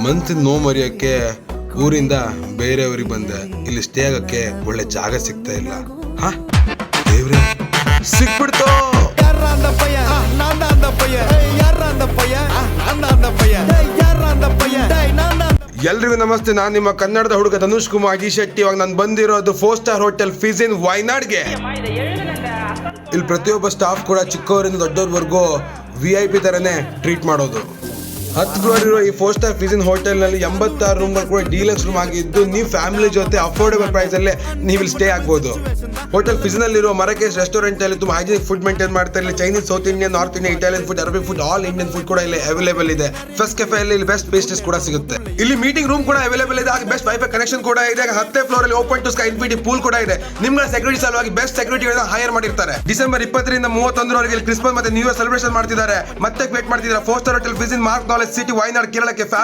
Month no ಮರೆಯೋಕ್ಕೆ ಊರಿಂದ ಬೇರೆ ಊರಿಗೆ ಬಂದೆ. ಇಲ್ಲಿ ಸ್ಟೇ ಆಗಕ್ಕೆ ಒಳ್ಳೆ ಜಾಗ ಸಿಗ್ತಾ ಇಲ್ಲ. ಹಾ ದೇವ್ರೆ, ಸಿಕ್ಬಿಡ್ತು. ಎಲ್ರಿಗೂ ನಮಸ್ತೆ, ನಾನು ನಿಮ್ಮ ಕನ್ನಡದ ಹುಡುಗ ಧನುಷ್ ಕುಮಾರ್ ಜಿ ಶೆಟ್ಟಿ. ಇವಾಗ ನಾನು ಬಂದಿರೋದು 4 ಸ್ಟಾರ್ ಹೋಟೆಲ್ ಫಿಜ್ ಇನ್ ವೈನಾಡ್ಗೆ. ಇಲ್ಲಿ ಪ್ರತಿಯೊಬ್ಬ ಸ್ಟಾಫ್ ಕೂಡ ಚಿಕ್ಕವರಿಂದ ದೊಡ್ಡವ್ರವರೆಗೂ VIP ತರನೇ ಟ್ರೀಟ್ ಮಾಡೋದು. 10 ಫ್ಲೋರ್ ಇರೋ ಈ 4 ಸ್ಟಾರ್ ಫಿಜ್ ಇನ್ ಹೋಟೆಲ್ ನಲ್ಲಿ 86 ರೂಮ್ಗಳು ಕೂಡ ಡೀಲಕ್ಸ್ ರೂಮ್ ಆಗಿದ್ದು, ನೀವು ಫ್ಯಾಮಿಲಿ ಜೊತೆ ಅಫೋರ್ಡಬಲ್ ಪ್ರೈಸ್ ಅಲ್ಲೇ ನೀವು ಇಲ್ಲಿ ಸ್ಟೇ ಆಗ್ಬೋದು. ಹೋಟೆಲ್ ಫಿಜ್ ನಲ್ಲಿರೋ ಮರಕೇಶ್ ರೆಸ್ಟೋರೆಂಟ್ ಅಲ್ಲಿ ತುಂಬಾ ಹೈಜಿನಿಕ್ ಫುಡ್ ಮೇಂಟೈನ್ ಮಾಡ್ತಾರೆ. ಇಲ್ಲಿ Chinese, south Indian, north Indian, Italian food, Arabic food, all Indian food ಕೂಡ ಇಲ್ಲಿ ಅವೈಲೇಬಲ್ ಇದೆ. ಫಸ್ಟ್ ಕೆಫೆ ಅಲ್ಲಿ ಬೆಸ್ಟ್ ಪೇಸ್ಟ್ರೀಸ್ ಕೂಡ ಸಿಗುತ್ತೆ. ಇಲ್ಲಿ ಮೀಟಿಂಗ್ ರೂಮ್ ಕೂಡ ಅವೈಲೇಬಲ್ ಇದೆ. ಹಾಗೆ ಬೆಸ್ಟ್ ವೈಫೈ ಕನೆಕ್ಷನ್ ಕೂಡ ಇದೆ. 10ನೇ ಫ್ಲೋರ್ ಅಲ್ಲಿ open to sky infinity pool ಕೂಡ ಇದೆ. ನಿಮ್ಗಳ ಸೆಕ್ಯೂರಿಟಿ ಸಲುವಾಗಿ ಬೆಸ್ಟ್ ಸೆಕ್ಯೂರಿಟಿ ಹೈರ್ ಮಾಡಿರ್ತಾರೆ. ಡಿಸೆಂಬರ್ 20ರಿಂದ 31ರವರೆಗೆ ಕ್ರಿಸ್ಮಸ್ ಮತ್ತೆ ನ್ಯೂ ಇಯರ್ ಸೆಲೆಬ್ರೇಷನ್ ಮಾಡ್ತಿದ್ದಾರೆ. ಮತ್ತೆ ವೇಟ್ ಮಾಡ್ತಿದ್ದಾರೆ 4 star hotel Fiz Inn Markaz knowledge city Wayanad ಕೇರಳಕ್ಕೆ. ಫ್ಯಾಮಿಲಿ